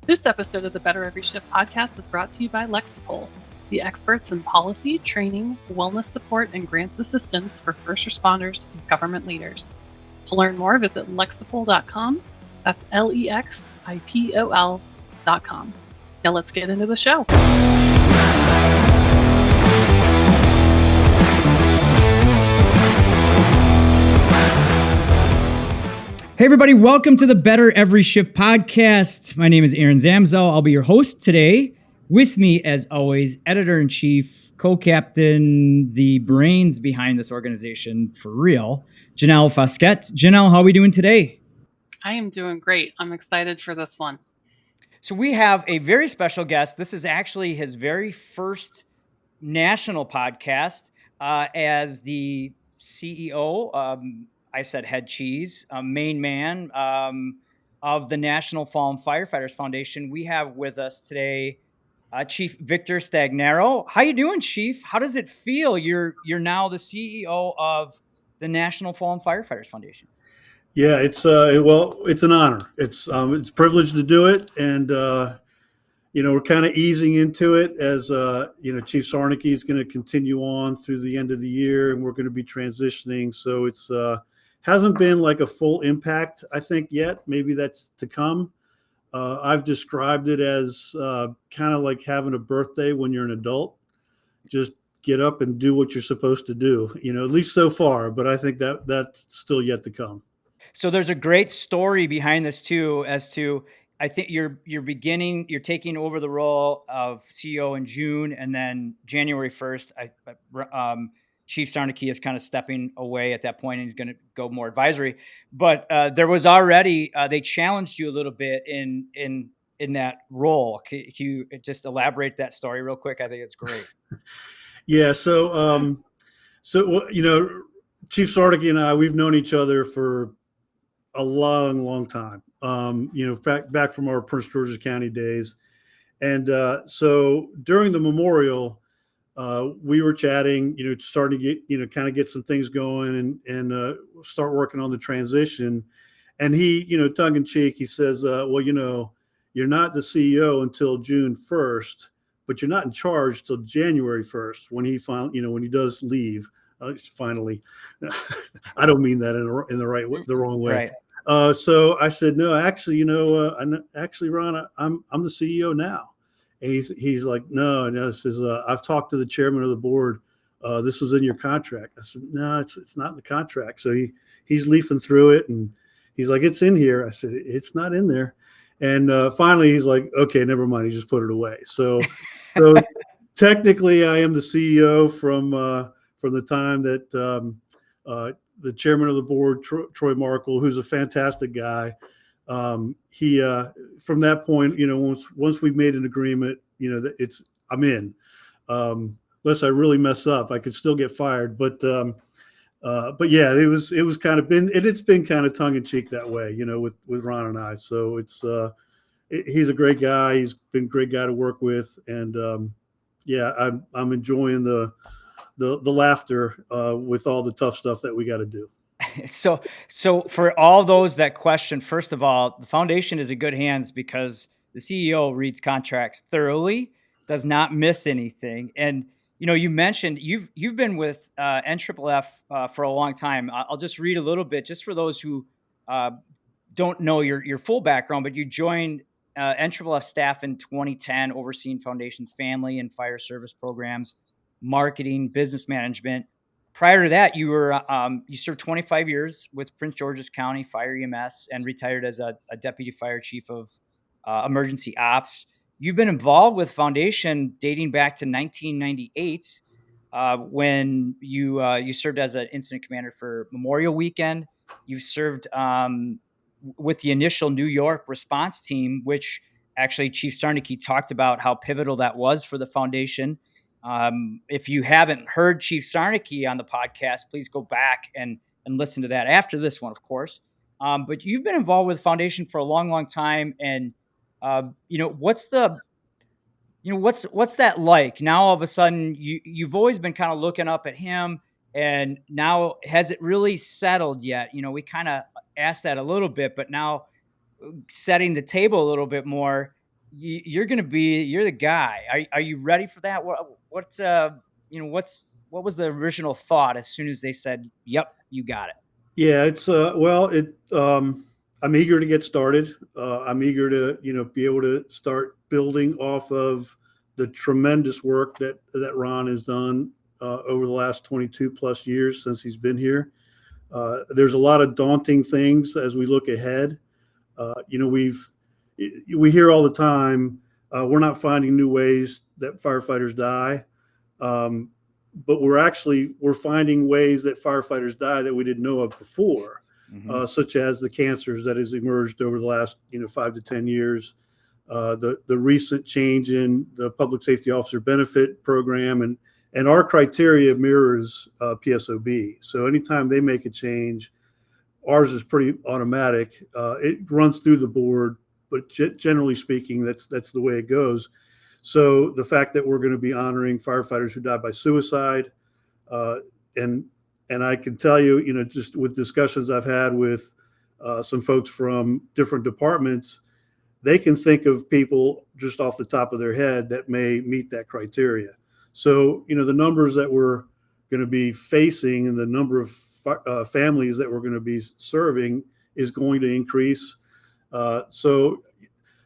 This episode of the Better Every Shift podcast is brought to you by Lexipol, the experts in policy, training, wellness support, and grants assistance for first responders and government leaders. To learn more, visit lexipol.com. That's LEXIPOL.com. Now let's get into the show. Hey, everybody. Welcome to the Better Every Shift podcast. My name is Aaron Zamzow. I'll be your host today. With me, as always, editor-in-chief, co-captain, the brains behind this organization for real, Janelle Fasquette. Janelle, how are we doing today? I am doing great. I'm excited for this one. So we have a very special guest. This is actually his very first national podcast as the CEO. I said head cheese, main man of the National Fallen Firefighters Foundation. We have with us today Chief Victor Stagnaro. How you doing, Chief? How does it feel? You're now the CEO of the National Fallen Firefighters Foundation. Yeah, it's an honor. It's a privilege to do it, and we're kind of easing into it as Chief Siarnicki is going to continue on through the end of the year, and we're going to be transitioning. So it's hasn't been like a full impact, I think, yet. Maybe that's to come. I've described it as kind of like having a birthday when you're an adult. Just get up and do what you're supposed to do, at least so far. But I think that's still yet to come. So there's a great story behind this too, as to I think you're taking over the role of CEO in June, and then January 1st, Chief Siarnicki is kind of stepping away at that point, and he's going to go more advisory. But there was already they challenged you a little bit in that role. Can you just elaborate that story real quick? I think it's great. Yeah. So Chief Siarnicki and I, we've known each other for a long time. Back from our Prince George's County days. And so during the memorial, we were chatting, starting to get, kind of get some things going and start working on the transition. And he, tongue in cheek, he says, well, you're not the CEO until June 1st, but you're not in charge till January 1st when he finally, when he does leave. Finally, I don't mean that in the wrong way. Right. So I said, no, actually, Ron, I'm the CEO now. And he's like, no, this is, I've talked to the chairman of the board. This is in your contract. I said, no, it's not in the contract. So he's leafing through it, and he's like, it's in here. I said, it's not in there. And finally, he's like, okay, never mind. He just put it away. So technically, I am the CEO from the time that the chairman of the board, Troy Markle, who's a fantastic guy. He from that point, once we've made an agreement, I'm in. Unless I really mess up, I could still get fired. But yeah, it was kind of it's been kind of tongue in cheek that way, with Ron and I. So he's a great guy. He's been a great guy to work with, and yeah, I'm enjoying the laughter with all the tough stuff that we got to do. So for all those that question, first of all, the foundation is in good hands because the CEO reads contracts thoroughly, does not miss anything. And, you mentioned you've been with NFFF for a long time. I'll just read a little bit just for those who don't know your full background, but you joined NFFF staff in 2010, overseeing foundation's family and fire service programs, marketing, business management. Prior to that, you served 25 years with Prince George's County Fire EMS and retired as a deputy fire chief of emergency ops. You've been involved with Foundation dating back to 1998 when you served as an incident commander for Memorial Weekend. You served with the initial New York response team, which actually Chief Siarnicki talked about how pivotal that was for the foundation. If you haven't heard Chief Siarnicki on the podcast, please go back and listen to that after this one, of course. But you've been involved with the foundation for a long time. And, what's that like now? All of a sudden you've always been kind of looking up at him, and now has it really settled yet? We kind of asked that a little bit, but now setting the table a little bit more, you're the guy. Are you ready for that? What was the original thought as soon as they said, "Yep, you got it"? Yeah, it's well, I'm eager to get started. I'm eager to, be able to start building off of the tremendous work that Ron has done over the last 22 plus years since he's been here. There's a lot of daunting things as we look ahead. We hear all the time, we're not finding new ways that firefighters die. Um, but we're finding ways that firefighters die that we didn't know of before, such as the cancers that has emerged over the last 5 to 10 years, the recent change in the public safety officer benefit program, and our criteria mirrors PSOB. So anytime they make a change, ours is pretty automatic. It runs through the board, but generally speaking, that's the way it goes. So the fact that we're going to be honoring firefighters who died by suicide, and I can tell you, just with discussions I've had with some folks from different departments, they can think of people just off the top of their head that may meet that criteria. So, the numbers that we're going to be facing and the number of families that we're going to be serving is going to increase. So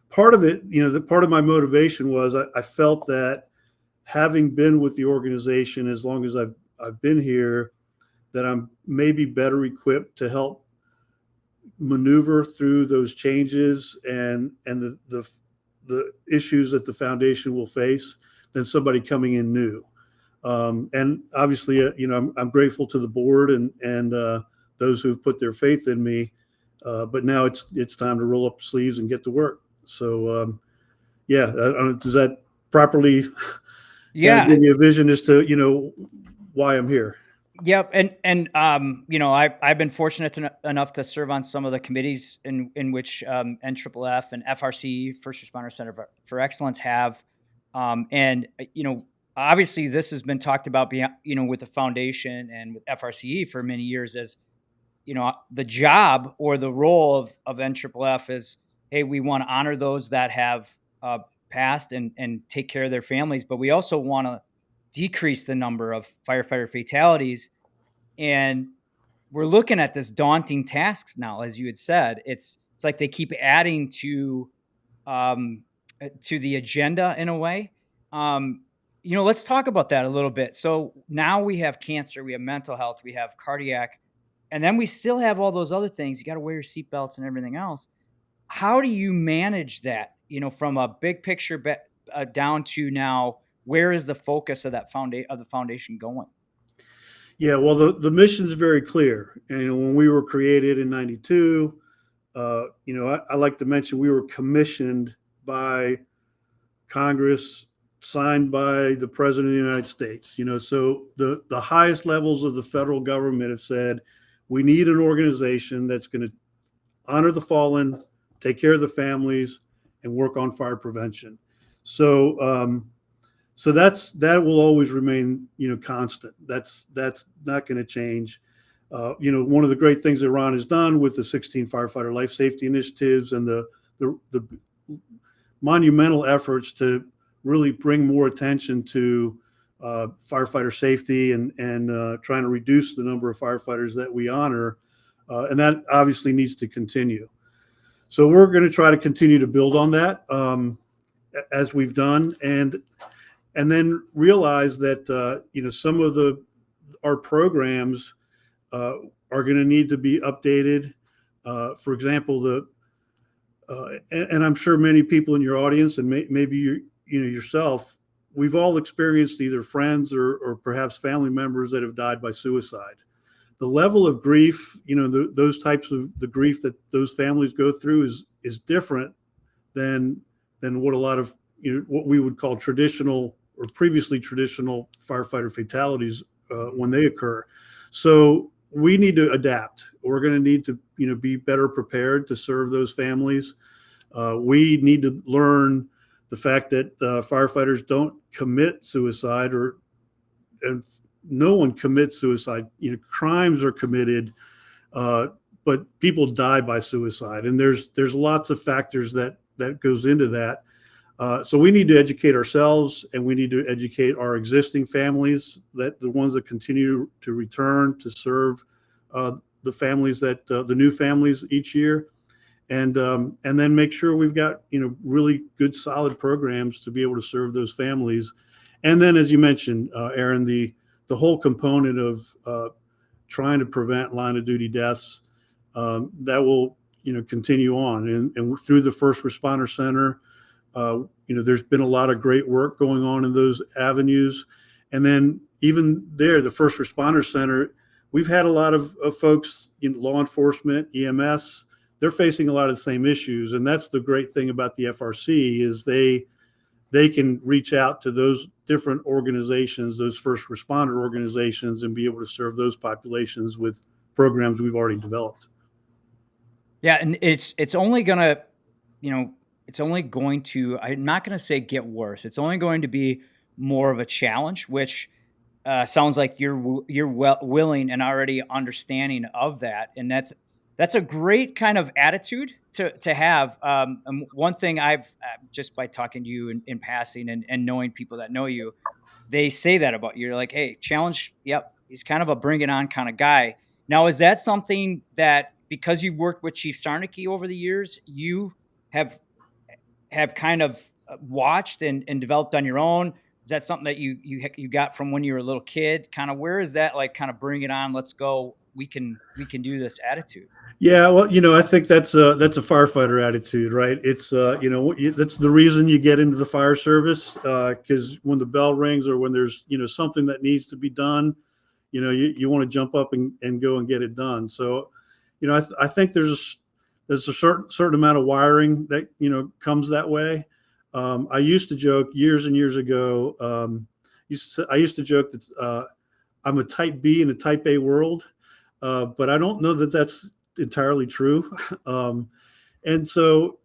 part of it, the part of my motivation was I felt that having been with the organization as long as I've been here, that I'm maybe better equipped to help maneuver through those changes and the issues that the foundation will face than somebody coming in new. And obviously, I'm grateful to the board and those who've put their faith in me. But now it's time to roll up the sleeves and get to work. So, does that properly give you a vision as to, why I'm here? Yep. And I've been fortunate enough to serve on some of the committees in which NFFF and FRC, First Responder Center for Excellence, have. Obviously this has been talked about with the foundation and with FRCE for many years as, the job or the role of NFFF is, hey, we want to honor those that have passed and take care of their families, but we also want to decrease the number of firefighter fatalities. And we're looking at this daunting task now, as you had said. It's like they keep adding to the agenda in a way. Let's talk about that a little bit. So now we have cancer, we have mental health, we have cardiac, and then we still have all those other things. You got to wear your seatbelts and everything else. How do you manage that? From a big picture down to now, where is the focus of that the foundation going? Yeah, well, the mission is very clear. And when we were created in '92, I like to mention we were commissioned by Congress, signed by the President of the United States. So the highest levels of the federal government have said, we need an organization that's going to honor the fallen, take care of the families, and work on fire prevention. So that will always remain, constant. That's not going to change. One of the great things that Ron has done with the 16 firefighter life safety initiatives and the monumental efforts to really bring more attention to firefighter safety and trying to reduce the number of firefighters that we honor. And that obviously needs to continue. So we're going to try to continue to build on that as we've done, and then realize that some of our programs are going to need to be updated. For example, and I'm sure many people in your audience and maybe yourself, we've all experienced either friends or perhaps family members that have died by suicide. The level of grief, those types of the grief that those families go through is different than what a lot of what we would call traditional or previously traditional firefighter fatalities when they occur. So we need to adapt. We're going to need to be better prepared to serve those families. We need to learn the fact that firefighters don't commit suicide, and no one commits suicide. Crimes are committed, but people die by suicide, and there's lots of factors that goes into that. So we need to educate ourselves, and we need to educate our existing families, that the ones that continue to return to serve the families that the new families each year, and then make sure we've got really good solid programs to be able to serve those families. And then, as you mentioned, Aaron, the whole component of trying to prevent line of duty deaths, that will continue on, and through the First Responder Center. There's been a lot of great work going on in those avenues. And then even there, the First Responder Center, we've had a lot of folks in law enforcement, EMS, they're facing a lot of the same issues. And that's the great thing about the FRC is they can reach out to those different organizations, those first responder organizations, and be able to serve those populations with programs we've already developed. Yeah. And it's only gonna, it's only going to, I'm not going to say get worse. It's only going to be more of a challenge, which sounds like you're willing and already understanding of that. And that's a great kind of attitude to have. And one thing I've just by talking to you in passing and knowing people that know you, they say that about you. You're like, hey, challenge. Yep. He's kind of a bring it on kind of guy. Now, is that something that because you've worked with Chief Siarnicki over the years, you have kind of watched and developed on your own? Is that something that you got from when you were a little kid? Kind of where is that like kind of bring it on, let's go, we can do this attitude? Yeah, well, I think that's a firefighter attitude, right? It's that's the reason you get into the fire service, because when the bell rings or when there's something that needs to be done, you want to jump up and go and get it done. So, I think there's a certain amount of wiring that comes that way. I used to joke years and years ago. I used to joke that I'm a type B in a type A world, but I don't know that that's entirely true. And so,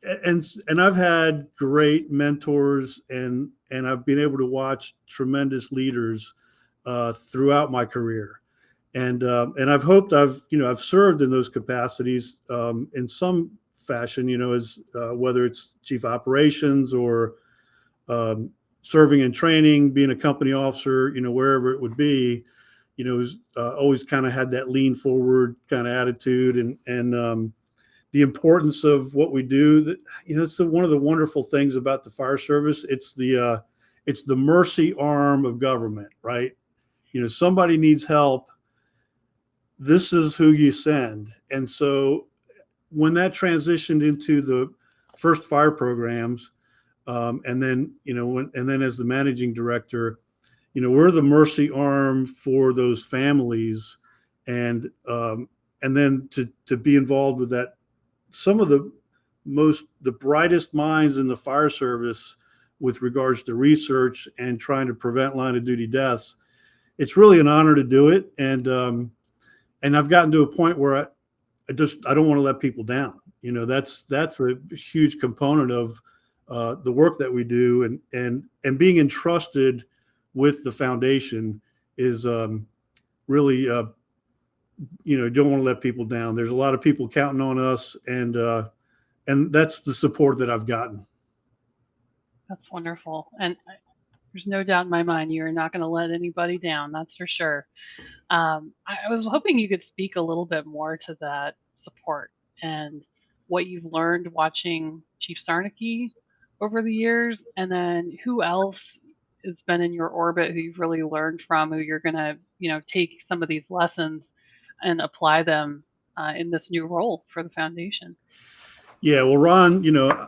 and I've had great mentors, and I've been able to watch tremendous leaders throughout my career. And I've hoped I've served in those capacities in some fashion, as whether it's chief operations or serving in training, being a company officer, wherever it would be, always kind of had that lean forward kind of attitude, and the importance of what we do. It's one of the wonderful things about the fire service. It's the mercy arm of government, right? Somebody needs help. This is who you send. And so when that transitioned into the first fire programs, and then as the managing director, we're the mercy arm for those families, and then to be involved with that, some of the brightest minds in the fire service with regards to research and trying to prevent line of duty deaths. It's really an honor to do it, and I've gotten to a point where I don't want to let people down. That's a huge component of the work that we do, and being entrusted with the foundation is really don't want to let people down. There's a lot of people counting on us, and that's the support that I've gotten. That's wonderful. And there's no doubt in my mind you are not going to let anybody down. That's for sure. I was hoping you could speak a little bit more to that support and what you've learned watching Chief Siarnicki over the years, and then who else has been in your orbit who you've really learned from, who you're going to, take some of these lessons and apply them in this new role for the foundation. Yeah, well, Ron,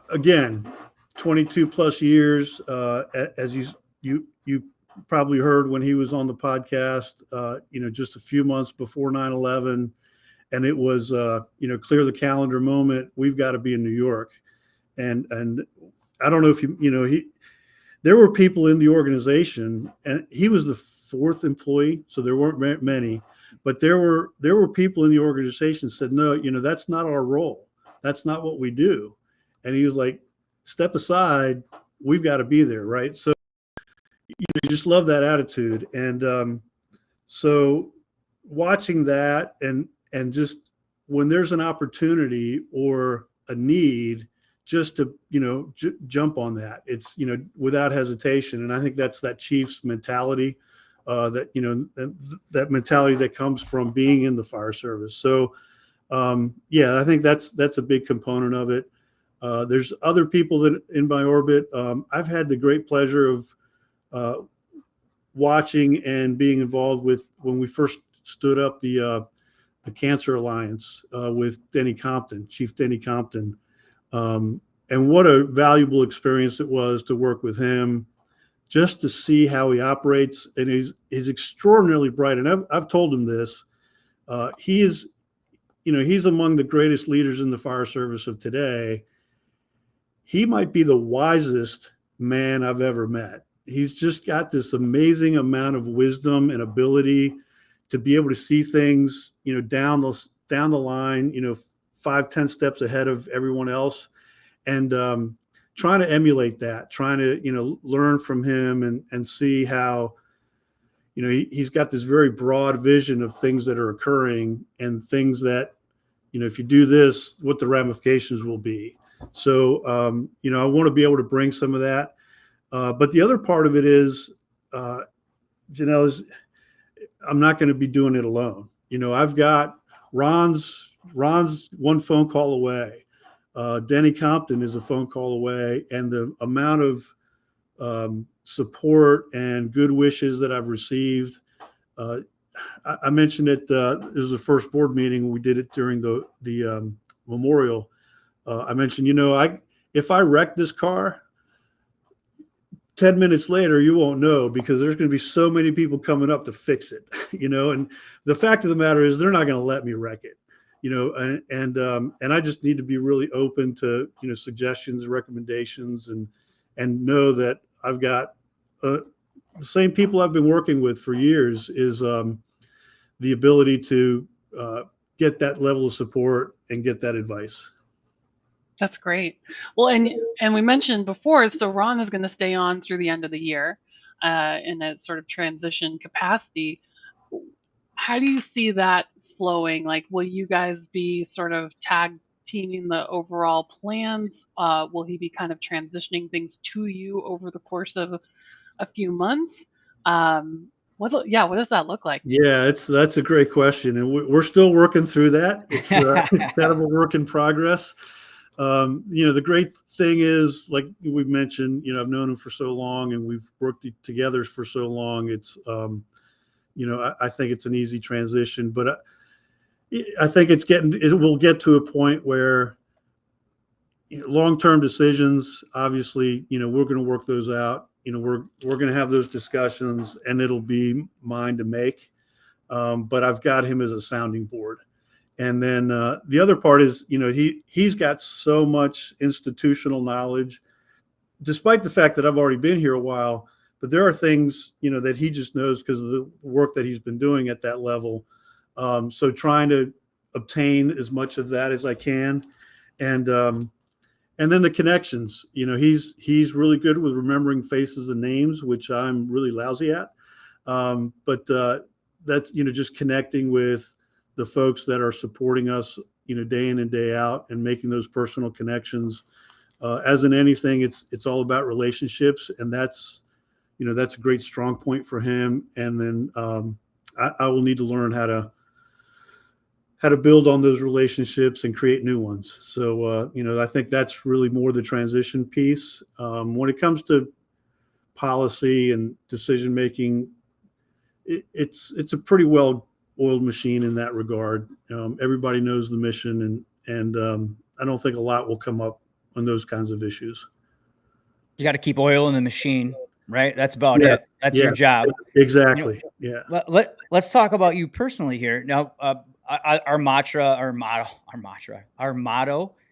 again, 22 plus years, as you probably heard when he was on the podcast, just a few months before 9/11, and it was, clear the calendar moment. We've got to be in New York, and I don't know if there were people in the organization, and he was the fourth employee, so there weren't many, but there were people in the organization said, no, that's not our role. That's not what we do. And he was like, step aside, we've got to be there, right? So you just love that attitude. And so watching that, and just when there's an opportunity or a need just to, jump on that. It's, without hesitation. And I think that's that Chiefs mentality, that mentality that comes from being in the fire service. So, I think that's a big component of it. There's other people that in my orbit. I've had the great pleasure of watching and being involved with when we first stood up the Cancer Alliance with Chief Denny Compton. And what a valuable experience it was to work with him, just to see how he operates. And he's extraordinarily bright. And I've told him this. He is, he's among the greatest leaders in the fire service of today. He might be the wisest man I've ever met. He's just got this amazing amount of wisdom and ability to be able to see things, down the line, 5-10 steps ahead of everyone else, and trying to emulate that, trying to, learn from him and see how, he's got this very broad vision of things that are occurring and things that, if you do this, what the ramifications will be. So, I want to be able to bring some of that. But the other part of it is, Janelle, I'm not going to be doing it alone. I've got Ron's one phone call away. Denny Compton is a phone call away, and the amount of support and good wishes that I've received. I mentioned it. This was the first board meeting. We did it during the memorial. I mentioned, if I wreck this car, 10 minutes later, you won't know, because there's going to be so many people coming up to fix it, and the fact of the matter is they're not going to let me wreck it, and I just need to be really open to, suggestions, recommendations, and know that I've got the same people I've been working with for years is the ability to get that level of support and get that advice. That's great. Well, and we mentioned before, so Ron is going to stay on through the end of the year in a sort of transition capacity. How do you see that flowing? Like, will you guys be sort of tag teaming the overall plans? Will he be kind of transitioning things to you over the course of a few months? What does that look like? Yeah, that's a great question, and we're still working through that. It's kind of a work in progress. The great thing is, like we've mentioned, I've known him for so long and we've worked together for so long. It's, I think it's an easy transition, but I think it will get to a point where long-term decisions, obviously, we're going to work those out. We're going to have those discussions, and it'll be mine to make. But I've got him as a sounding board. And then the other part is, he's got so much institutional knowledge, despite the fact that I've already been here a while. But there are things, that he just knows because of the work that he's been doing at that level. So trying to obtain as much of that as I can, and then the connections. He's really good with remembering faces and names, which I'm really lousy at. But that's just connecting with the folks that are supporting us, day in and day out, and making those personal connections. As in anything, it's all about relationships, and that's a great strong point for him. And then I will need to learn how to build on those relationships and create new ones. So I think that's really more the transition piece. When it comes to policy and decision making, it's a pretty well oiled machine in that regard. Everybody knows the mission, and I don't think a lot will come up on those kinds of issues. You got to keep oil in the machine, right? That's about it. That's your job. Exactly. Let's talk about you personally here. Now, our motto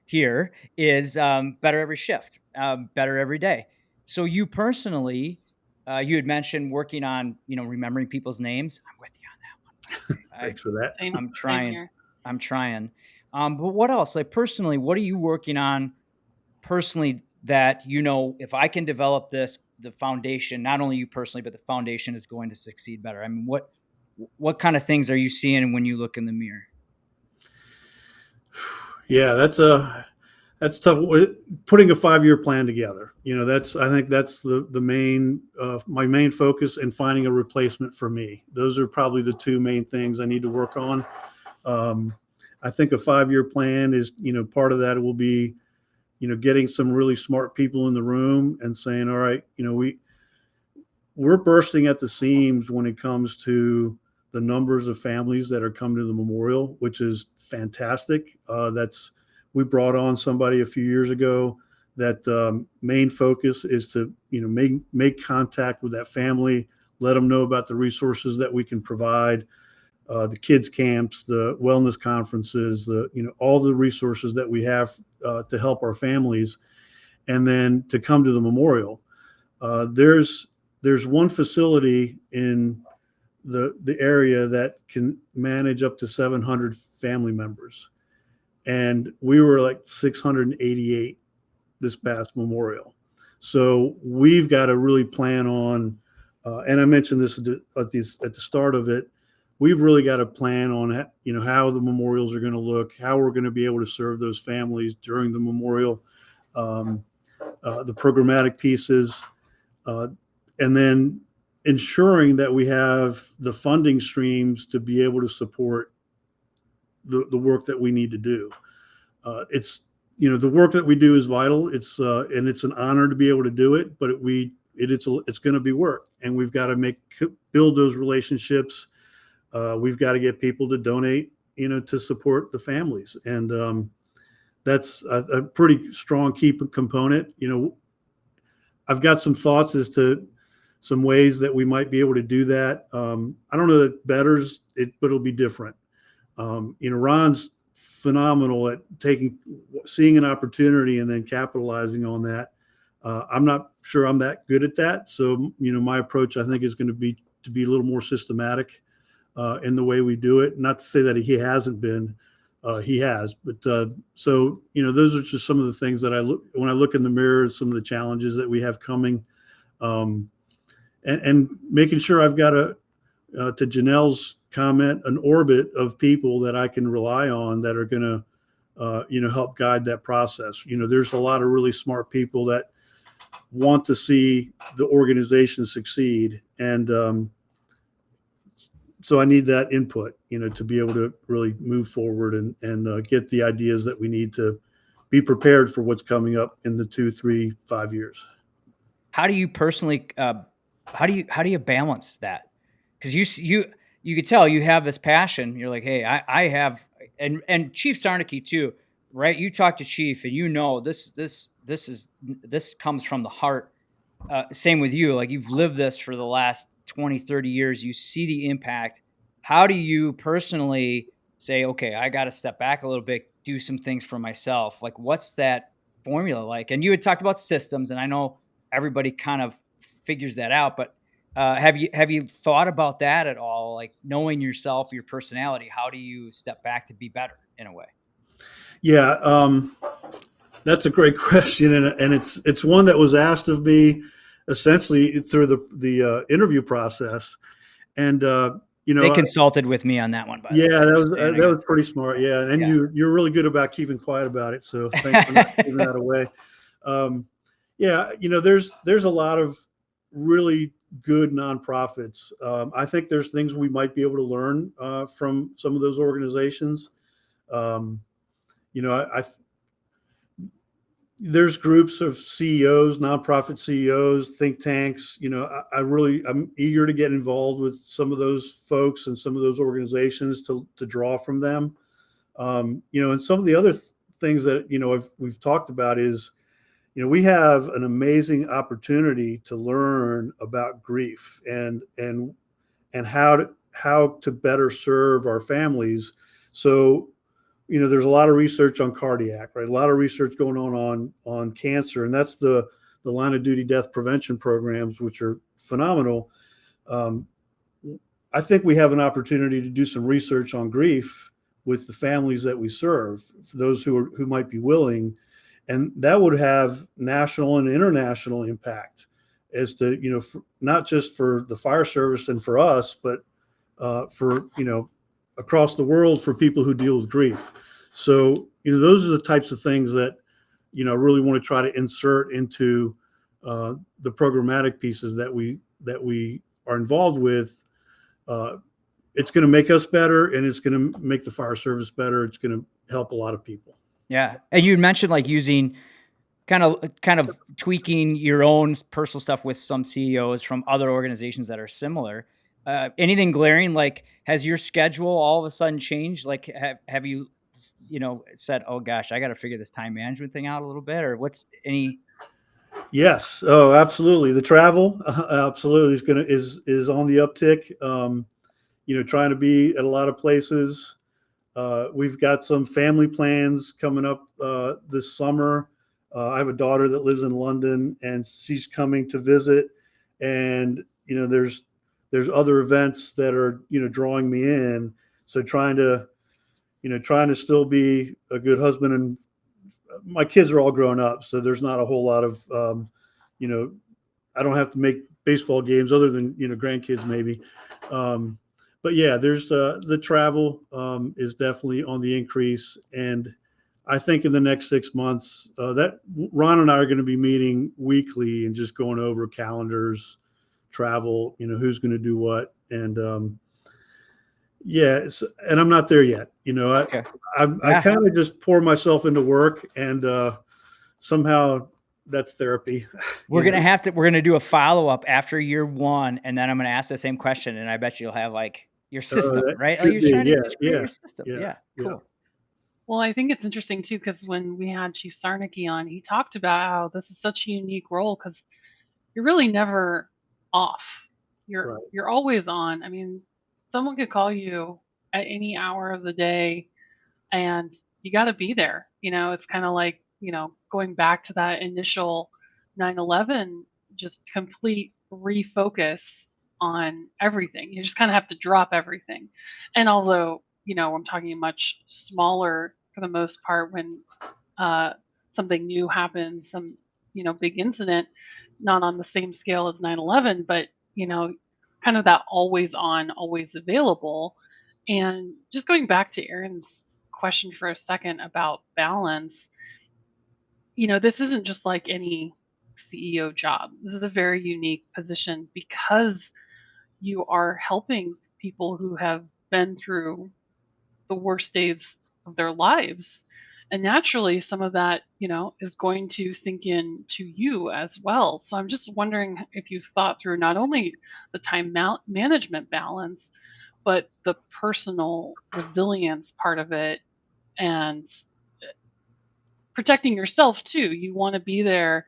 here is better every shift, better every day. So you personally, you had mentioned working on, remembering people's names. I'm with you on that one. Thanks for that. I'm trying. But what else? Like personally, what are you working on personally that, if I can develop this, the foundation, not only you personally, but the foundation is going to succeed better? I mean, what kind of things are you seeing when you look in the mirror? Yeah, that's That's tough. Putting a 5-year plan together, I think that's the main, my main focus, and finding a replacement for me. Those are probably the two main things I need to work on. I think a 5-year plan is, part of that will be, getting some really smart people in the room and saying, all right, we're bursting at the seams when it comes to the numbers of families that are coming to the memorial, which is fantastic. We brought on somebody a few years ago that main focus is to make contact with that family, let them know about the resources that we can provide, the kids camps, the wellness conferences, all the resources that we have to help our families, and then to come to the memorial. There's one facility in the area that can manage up to 700 family members. And we were like 688 this past memorial. So we've got to really plan on, and I mentioned this at the start of it, we've really got to plan on, how the memorials are going to look, how we're going to be able to serve those families during the memorial, the programmatic pieces, and then ensuring that we have the funding streams to be able to support the work that we need to do. It's the work that we do is vital. It's and it's an honor to be able to do it, but it's going to be work, and we've got to build those relationships. We've got to get people to donate, to support the families, and that's a pretty strong key component. I've got some thoughts as to some ways that we might be able to do that. I don't know that betters it, but it'll be different. Ron's phenomenal at seeing an opportunity and then capitalizing on that. I'm not sure I'm that good at that. So, my approach, I think, is going to be a little more systematic in the way we do it. Not to say that he hasn't been, he has, but so, those are just some of the things that when I look in the mirror, some of the challenges that we have coming, and making sure I've got to Janelle's comment, an orbit of people that I can rely on that are going to, help guide that process. There's a lot of really smart people that want to see the organization succeed. And so I need that input, to be able to really move forward and get the ideas that we need to be prepared for what's coming up in the 2, 3, 5 years. How do you personally, how do you balance that? Because you could tell you have this passion. You're like, hey, I have, and Chief Siarnicki too, right? You talk to Chief, and this comes from the heart. Same with you. Like, you've lived this for the last 20, 30 years. You see the impact. How do you personally say, okay, I got to step back a little bit, do some things for myself? Like, what's that formula like? And you had talked about systems, and I know everybody kind of figures that out, but have you thought about that at all? Like, knowing yourself, your personality, how do you step back to be better in a way? Yeah, that's a great question, and it's one that was asked of me essentially through the interview process, and they consulted with me on that one. By the way. That was pretty smart. Yeah, and you're really good about keeping quiet about it. So thanks for not giving that away. There's a lot of really good nonprofits. I think there's things we might be able to learn from some of those organizations. There's groups of CEOs, nonprofit CEOs, think tanks. I'm eager to get involved with some of those folks and some of those organizations to draw from them. And some of the other things that we've talked about is, we have an amazing opportunity to learn about grief and how to better serve our families. So, there's a lot of research on cardiac, right? A lot of research going on cancer, and that's the line of duty death prevention programs, which are phenomenal. I think we have an opportunity to do some research on grief with the families that we serve, for those who might be willing, and that would have national and international impact as to, not just for the fire service and for us, but for, across the world for people who deal with grief. So, those are the types of things that really want to try to insert into the programmatic pieces that we are involved with. It's going to make us better, and it's going to make the fire service better. It's going to help a lot of people. Yeah. And you mentioned like using kind of tweaking your own personal stuff with some CEOs from other organizations that are similar. Anything glaring? Like, has your schedule all of a sudden changed? Like, have you, said, oh gosh, I got to figure this time management thing out a little bit, or what's any? Yes. Oh, absolutely. The travel absolutely is on the uptick. Trying to be at a lot of places. We've got some family plans coming up this summer. I have a daughter that lives in London, and she's coming to visit. And there's other events that are drawing me in. So trying to still be a good husband, and my kids are all grown up, so there's not a whole lot of I don't have to make baseball games other than grandkids maybe. But yeah, there's the travel is definitely on the increase, and I think in the next 6 months that Ron and I are going to be meeting weekly and just going over calendars, travel, who's going to do what, and and I'm not there yet. Okay. I kind of just pour myself into work, and somehow that's therapy. We're going to do a follow-up after year 1. And then I'm going to ask the same question, and I bet you'll have like your system, right? Like you're trying to just create your system. Yeah. Cool. Well, I think it's interesting too, because when we had Chief Siarnicki on, he talked about how this is such a unique role because you're really never off. You're always on. I mean, someone could call you at any hour of the day, and you got to be there. It's kind of like going back to that initial 9/11, just complete refocus on everything. You just kind of have to drop everything. And although I'm talking much smaller for the most part when something new happens, some big incident, not on the same scale as 9/11, but kind of that always on, always available. And just going back to Aaron's question for a second about balance, this isn't just like any CEO job. This is a very unique position because you are helping people who have been through the worst days of their lives. And naturally, some of that, is going to sink in to you as well. So I'm just wondering if you've thought through not only the time management balance, but the personal resilience part of it and protecting yourself too. You want to be there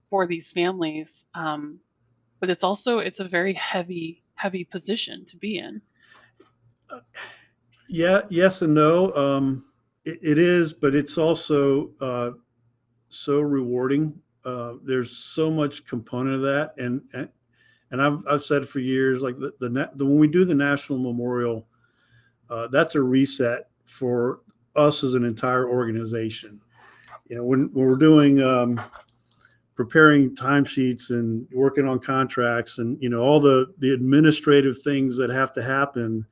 for these families, but it's a very heavy position to be in. Yeah, yes and no. It is, but it's also so rewarding. There's so much component of that, and I've said for years, like when we do the National Memorial, that's a reset for us as an entire organization. When we're doing preparing timesheets and working on contracts and all the administrative things that have to happen,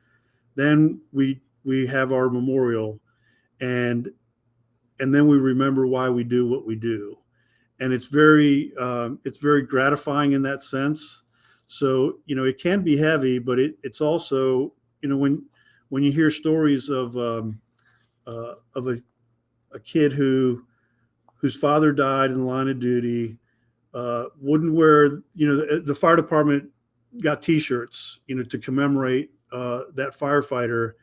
then we have our memorial, and then we remember why we do what we do, and it's very gratifying in that sense. So it can be heavy, but it's also when you hear stories of a kid whose father died in the line of duty, wouldn't wear, the fire department got T-shirts, to commemorate that firefighter,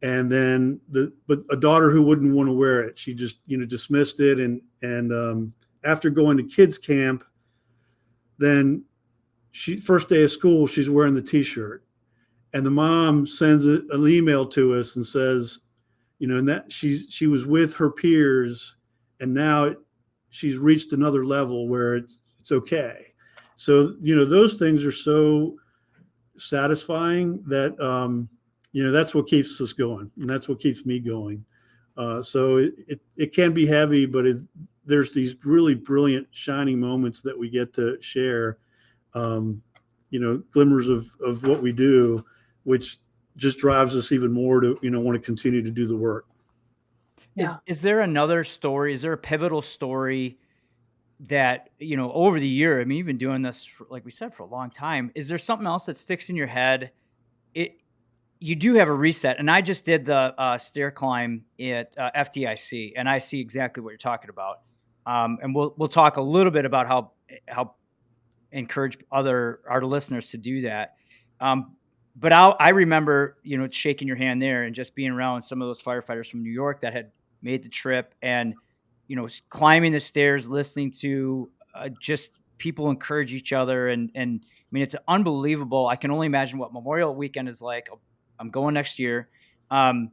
and then but a daughter who wouldn't want to wear it, she just dismissed it, and after going to kids camp, then first day of school, she's wearing the T-shirt, and the mom sends an email to us and says, and that she was with her peers, and now she's reached another level where it's okay. So those things are so satisfying that that's what keeps us going, and that's what keeps me going. So it can be heavy, but there's these really brilliant shining moments that we get to share, glimmers of what we do, which just drives us even more to want to continue to do the work. Yeah. Is there another story? Is there a pivotal story that, over the year, I mean, you've been doing this for, like we said, for a long time. Is there something else that sticks in your head? It You do have a reset, and I just did the stair climb at FDIC, and I see exactly what you're talking about. And we'll talk a little bit about how encourage our listeners to do that. But I remember, shaking your hand there and just being around some of those firefighters from New York that had made the trip, and, climbing the stairs, listening to just people encourage each other. And I mean, it's unbelievable. I can only imagine what Memorial Weekend is like. I'm going next year. Um,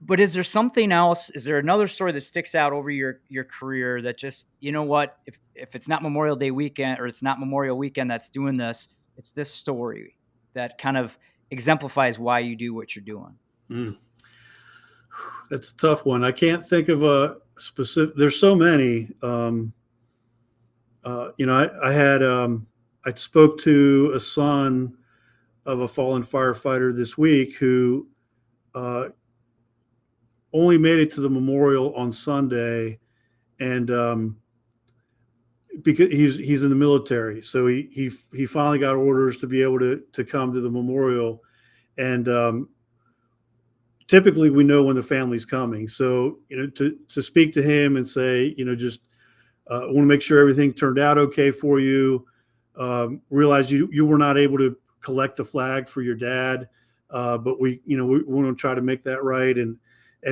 but is there something else? Is there another story that sticks out over your career that just, what, if it's not Memorial Day weekend or it's not Memorial Weekend that's doing this, it's this story that kind of exemplifies why you do what you're doing? Mm. That's a tough one. I can't think of a specific. There's so many. I spoke to a son of a fallen firefighter this week who only made it to the memorial on Sunday, and because he's in the military, so he finally got orders to be able to come to the memorial, and typically we know when the family's coming. So to speak to him and say, just want to make sure everything turned out okay for you. Realize you were not able to collect the flag for your dad, but we want to try to make that right. And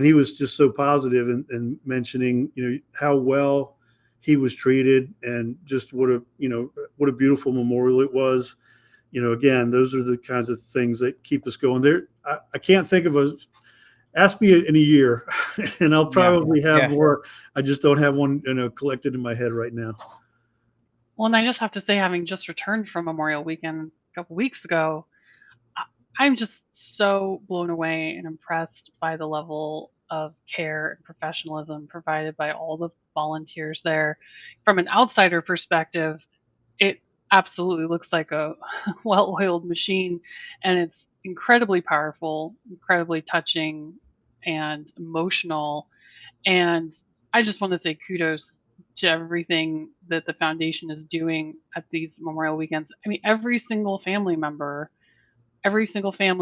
he was just so positive and mentioning, how well he was treated, and just what a beautiful memorial it was. Again, those are the kinds of things that keep us going there. I can't think of ask me in a year and I'll probably have more. I just don't have one, collected in my head right now. Well, and I just have to say, having just returned from Memorial Weekend a couple weeks ago, I'm just so blown away and impressed by the level of care and professionalism provided by all the volunteers there. From an outsider perspective, it absolutely looks like a well-oiled machine, and it's incredibly powerful, incredibly touching, and emotional. And I just want to say kudos to everything that the foundation is doing at these Memorial Weekends. I mean, every single family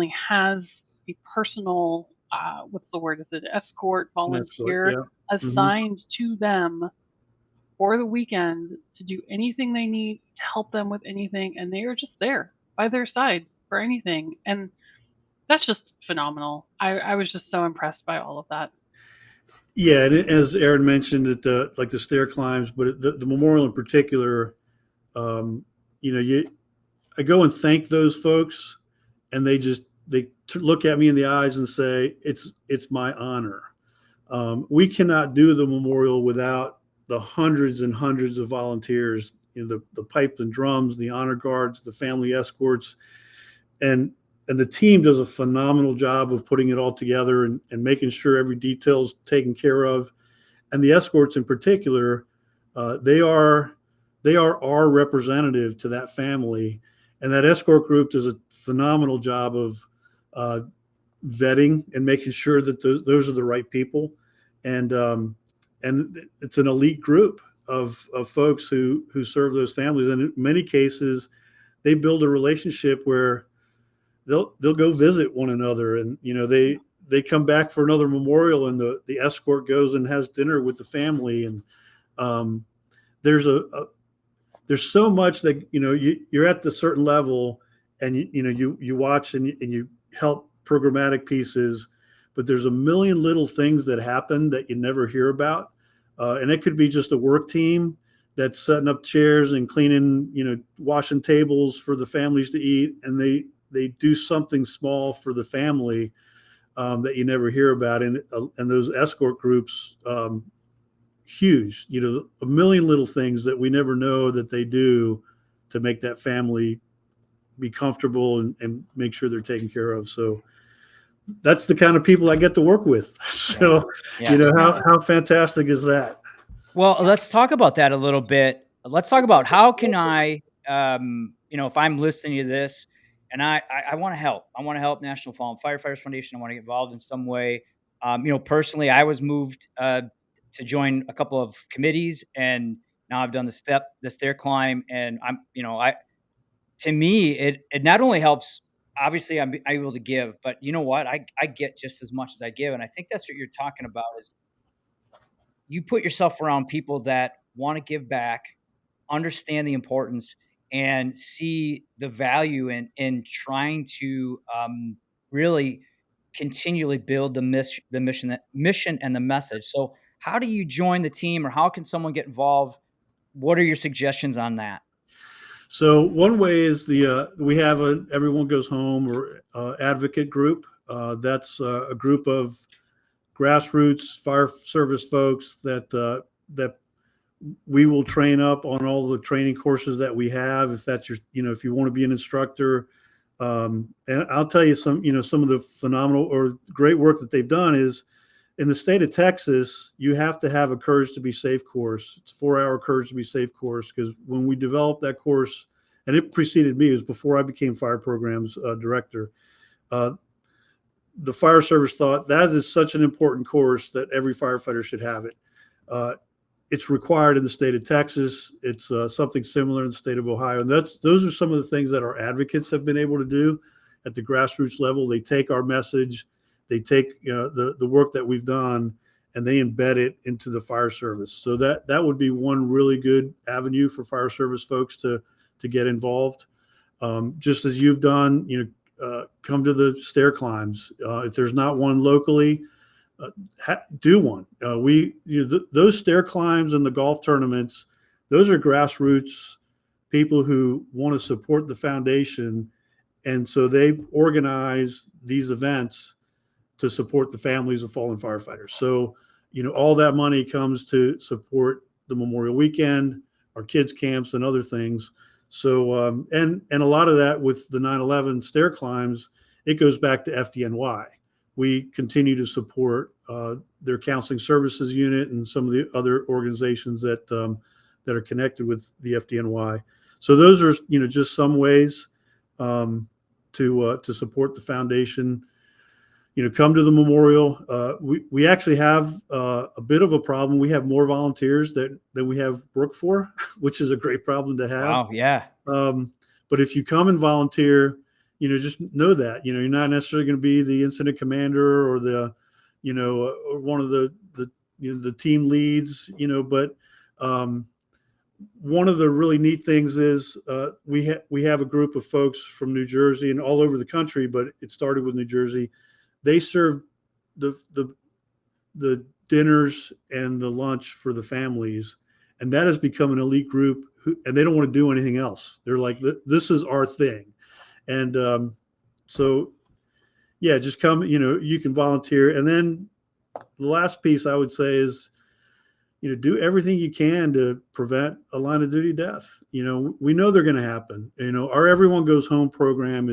has a personal, what's the word? Is it escort volunteer Yeah. assigned to them for the weekend to do anything they need, to help them with anything, and they are just there by their side for anything. And that's just phenomenal. I was just so impressed by all of that. Yeah, and as Aaron mentioned, like the stair climbs, but the memorial in particular, I go and thank those folks, and they look at me in the eyes and say, "It's my honor." We cannot do the memorial without the hundreds and hundreds of volunteers, the pipe and drums, the honor guards, the family escorts, and the team does a phenomenal job of putting it all together and making sure every detail is taken care of. And the escorts in particular, they are our representative to that family. And that escort group does a phenomenal job of vetting and making sure that those are the right people. And it's an elite group of folks who serve those families. And in many cases, they build a relationship where they'll go visit one another, and they come back for another memorial, and the escort goes and has dinner with the family. And there's there's so much that you're at the certain level, and you watch and you help programmatic pieces, but there's a million little things that happen that you never hear about, and it could be just a work team that's setting up chairs and cleaning, washing tables for the families to eat, and they do something small for the family that you never hear about. And those escort groups, huge, a million little things that we never know that they do to make that family be comfortable and make sure they're taken care of. So that's the kind of people I get to work with. So, how fantastic is that? Well, let's talk about that a little bit. Let's talk about how can I, if I'm listening to this and I want to help. I want to help National Fallen Firefighters Foundation. I want to get involved in some way. Personally, I was moved to join a couple of committees, and now I've done the stair climb, and to me, it not only helps. Obviously, I'm able to give, but you know what? I get just as much as I give, and I think that's what you're talking about. Is you put yourself around people that want to give back, understand the importance, and see the value in trying to really continually build the mission and the message. So, how do you join the team, or how can someone get involved? What are your suggestions on that? So one way is we have a everyone goes home or advocate group. That's a group of grassroots fire service folks that we will train up on all the training courses that we have. If that's if you want to be an instructor, and I'll tell you some of the phenomenal or great work that they've done is in the state of Texas, you have to have a Courage to Be Safe course. It's a 4-hour Courage to Be Safe course, because when we developed that course, and it preceded me, it was before I became fire programs director. The fire service thought that is such an important course that every firefighter should have it. It's required in the state of Texas. It's something similar in the state of Ohio. And those are some of the things that our advocates have been able to do at the grassroots level. They take our message, they take the work that we've done, and they embed it into the fire service. So that would be one really good avenue for fire service folks to get involved. Just as you've done, come to the stair climbs. If there's not one locally, do one. Those stair climbs and the golf tournaments, those are grassroots people who want to support the foundation, and so they organize these events to support the families of fallen firefighters. So all that money comes to support the Memorial Weekend, our kids camps, and other things. So and a lot of that with the 9/11 stair climbs, it goes back to FDNY. We continue to support their counseling services unit and some of the other organizations that are connected with the FDNY. So those are just some ways to support the foundation. Come to the memorial. We actually have a bit of a problem. We have more volunteers than we have work for, which is a great problem to have. Wow, yeah. But if you come and volunteer, just know that, you're not necessarily going to be the incident commander or the, or one of the team leads, but one of the really neat things is we have a group of folks from New Jersey and all over the country, but it started with New Jersey. They serve the dinners and the lunch for the families, and that has become an elite group. And they don't want to do anything else. They're like, this is our thing. And so, yeah, just come. You can volunteer. And then the last piece I would say is, do everything you can to prevent a line of duty death. We know they're going to happen. Our Everyone Goes Home program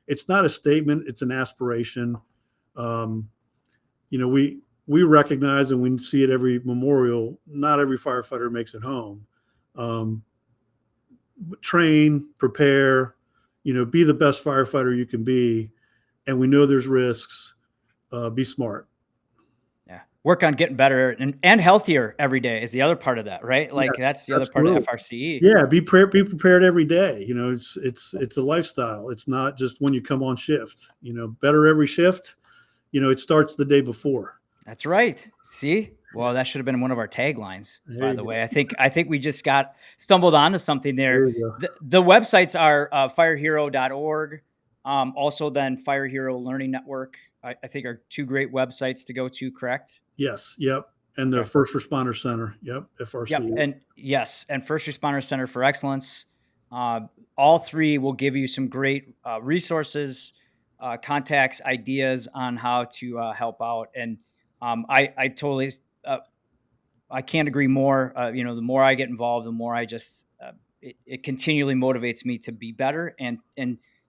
it's not a statement, it's an aspiration. We recognize, and we see it every memorial, not every firefighter makes it home. Train, prepare, be the best firefighter you can be. And we know there's risks. Be smart. Yeah. Work on getting better and healthier every day is the other part of that, right? Like that's the other part of FRCE. Yeah. Be prepared every day. It's a lifestyle. It's not just when you come on shift, better every shift. It starts the day before. That's right. See? Well, that should have been one of our taglines, by the way. I think we just stumbled onto something there. The websites are firehero.org. Also then Fire Hero Learning Network, I think are two great websites to go to, correct? Yes. Yep. And the First Responder Center. Yep. FRC. Yep. And First Responder Center for Excellence. All three will give you some great resources, contacts, ideas on how to help out. And I totally, I can't agree more. The more I get involved, the more I just, it continually motivates me to be better and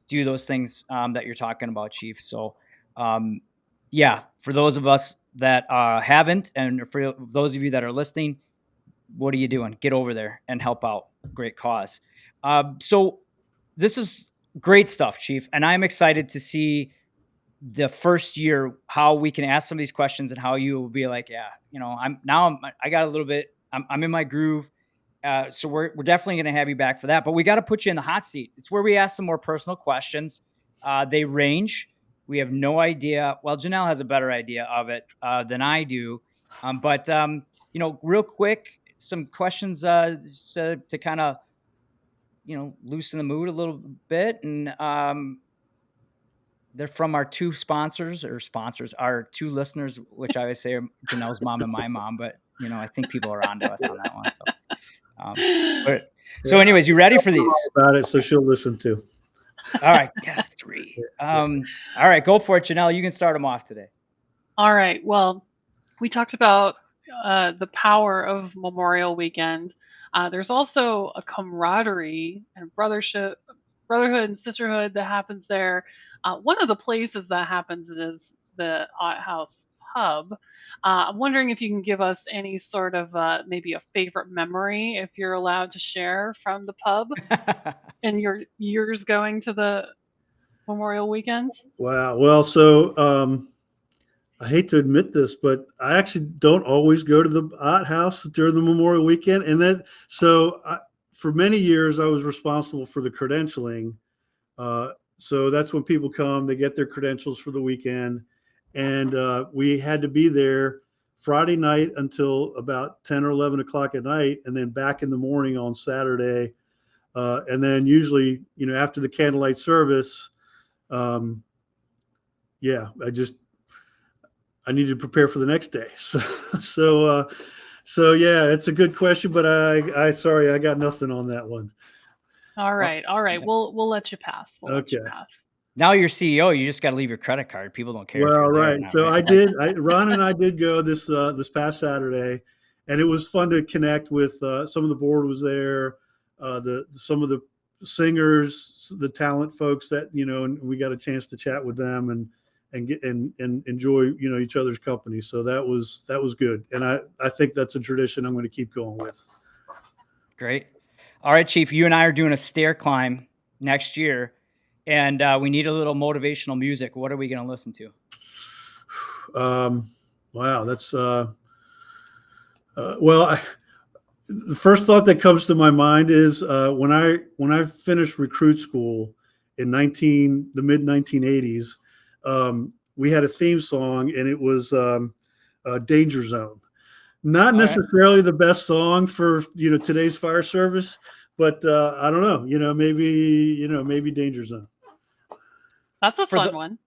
do those things that you're talking about, Chief. So, for those of us that haven't, and for those of you that are listening, what are you doing? Get over there and help out. Great cause. So this is great stuff, Chief. And I'm excited to see the first year, how we can ask some of these questions and how you will be like, yeah, I got a little bit, I'm in my groove. So we're definitely going to have you back for that, but we got to put you in the hot seat. It's where we ask some more personal questions. They range. We have no idea. Well, Janelle has a better idea of it than I do. But real quick, some questions just to kind of, loosen the mood a little bit. And they're from our two sponsors, our two listeners, which I always say are Janelle's mom and my mom. But, I think people are onto us on that one. So, so anyways, you ready for these? About it, so she'll listen too. All right, test 3. All right, go for it, Janelle. You can start them off today. All right. Well, we talked about the power of Memorial Weekend. There's also a camaraderie and brotherhood and sisterhood that happens there. One of the places that happens is the Outhouse Pub. I'm wondering if you can give us any sort of maybe a favorite memory, if you're allowed to share, from the pub and your years going to the Memorial Weekend. Wow. Well, so I hate to admit this, but I actually don't always go to the outhouse during the Memorial Weekend. And for many years, I was responsible for the credentialing. So that's when people come, they get their credentials for the weekend. And we had to be there Friday night until about 10 or 11 o'clock at night, and then back in the morning on Saturday. And then usually, after the candlelight service, I need to prepare for the next day. So yeah, it's a good question, but sorry, I got nothing on that one. All right. We'll let you pass. Okay. Now you're CEO. You just got to leave your credit card. People don't care. Well, right. So right? Ron and I did go this past Saturday, and it was fun to connect with some of the board was there, some of the singers, the talent folks that and we got a chance to chat with them and enjoy each other's company. So that was good, and I think that's a tradition I'm going to keep going with. Great. All right, Chief, you and I are doing a stair climb next year, and we need a little motivational music. What are we going to listen to? Wow, that's well. The first thought that comes to my mind is when I finished recruit school in the mid 1980s. We had a theme song, and it was Danger Zone. Not necessarily the best song for today's fire service, but I don't know. Maybe Danger Zone. That's a fun one.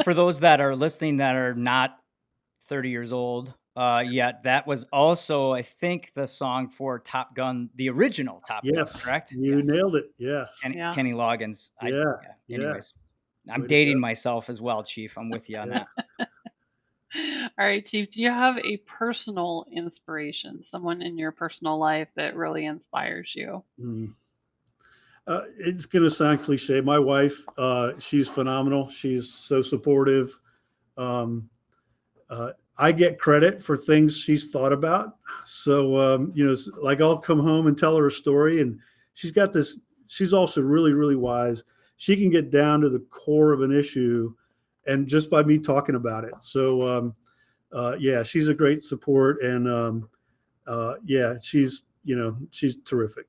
For those that are listening that are not 30 years old yet, that was also, I think, the song for Top Gun, the original Top Gun, correct? You nailed it. Yeah. Kenny Loggins. Anyways, I'm dating myself as well, Chief. I'm with you on that. All right, Chief, do you have a personal inspiration, someone in your personal life that really inspires you? It's going to sound cliche. My wife, she's phenomenal. She's so supportive. I get credit for things she's thought about. So, like I'll come home and tell her a story, and she's also really, really wise. She can get down to the core of an issue, and just by me talking about it. So, she's a great support, and she's terrific.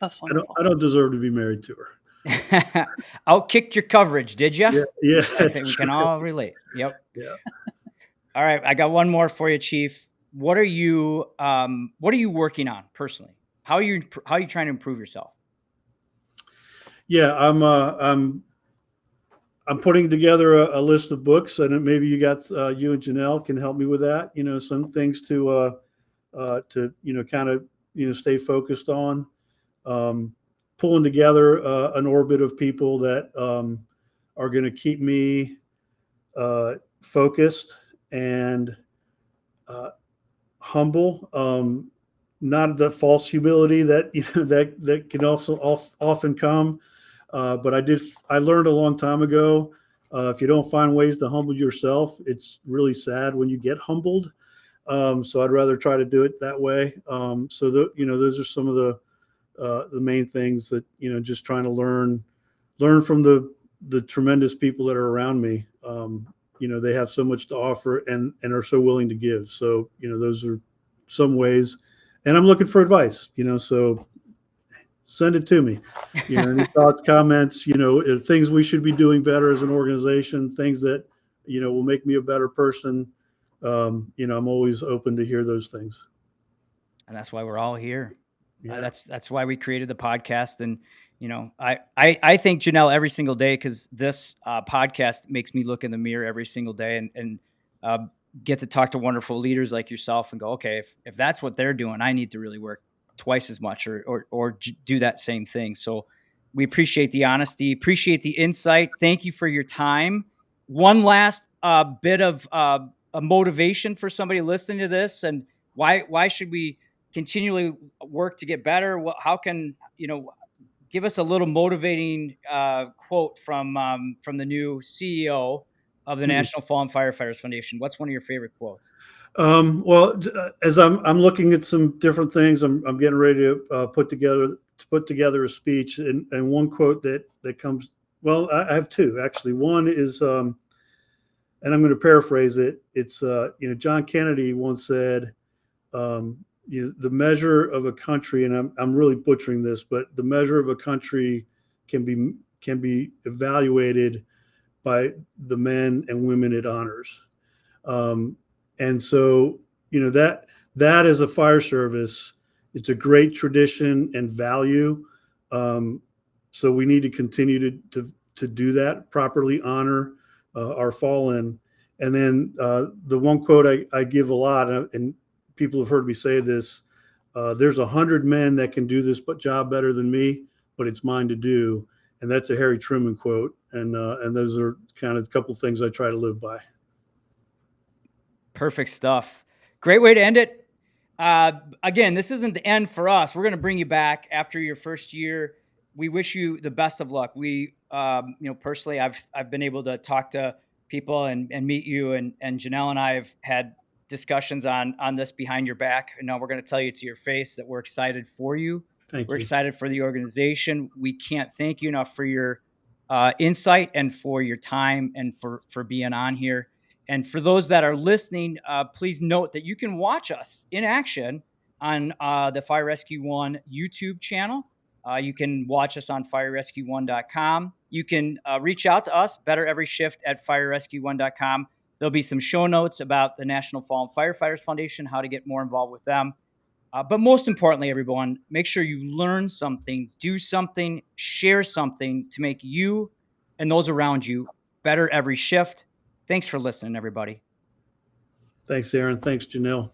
That's wonderful. I don't deserve to be married to her. Outkicked your coverage, did you? Yeah. I think we can all relate. Yep. Yeah. All right, I got one more for you, Chief. What are you working on personally? How are you trying to improve yourself? Yeah, I'm putting together a list of books, and maybe you and Janelle can help me with that. Some things to kind of stay focused on. Pulling together an orbit of people that are going to keep me focused and humble. Not the false humility that that can also often come. But I learned a long time ago, if you don't find ways to humble yourself, it's really sad when you get humbled. So I'd rather try to do it that way. So those are some of the main things that, just trying to learn from the the tremendous people that are around me. They have so much to offer and are so willing to give. So, those are some ways, and I'm looking for advice, so send it to me. Any thoughts, comments, things we should be doing better as an organization, things that, will make me a better person. I'm always open to hear those things. And that's why we're all here. Yeah. That's why we created the podcast. And, I thank Janelle every single day, because this podcast makes me look in the mirror every single day and get to talk to wonderful leaders like yourself and go, okay, if that's what they're doing, I need to really work twice as much or do that same thing. So we appreciate the honesty, appreciate the insight. Thank you for your time. One last bit of a motivation for somebody listening to this, and why should we continually work to get better? How can, give us a little motivating quote from the new CEO of the National Fallen Firefighters Foundation. What's one of your favorite quotes? Well, as I'm looking at some different things, I'm getting ready to put together a speech, and one quote that comes. Well, I have two actually. One is, and I'm going to paraphrase it. It's John Kennedy once said, the measure of a country, and I'm really butchering this, but the measure of a country can be evaluated by the men and women it honors. And so, that as a fire service, it's a great tradition and value. So we need to continue to do that, properly honor our fallen. And then the one quote I give a lot, and people have heard me say this, there's 100 men that can do this job better than me, but it's mine to do. And that's a Harry Truman quote. And those are kind of a couple of things I try to live by. Perfect stuff. Great way to end it. Again, this isn't the end for us. We're going to bring you back after your first year. We wish you the best of luck. We, personally, I've been able to talk to people and meet you, and Janelle and I have had discussions on this behind your back. And now we're going to tell you to your face that we're excited for you. We're excited for the organization. We can't thank you enough for your insight and for your time and for being on here. And for those that are listening, please note that you can watch us in action on the Fire Rescue One YouTube channel. You can watch us on firerescue1.com. You can reach out to us, bettereveryshift@firerescue1.com. There'll be some show notes about the National Fallen Firefighters Foundation, how to get more involved with them. But most importantly, everyone, make sure you learn something, do something, share something to make you and those around you better every shift. Thanks for listening, everybody. Thanks, Aaron. Thanks, Janelle.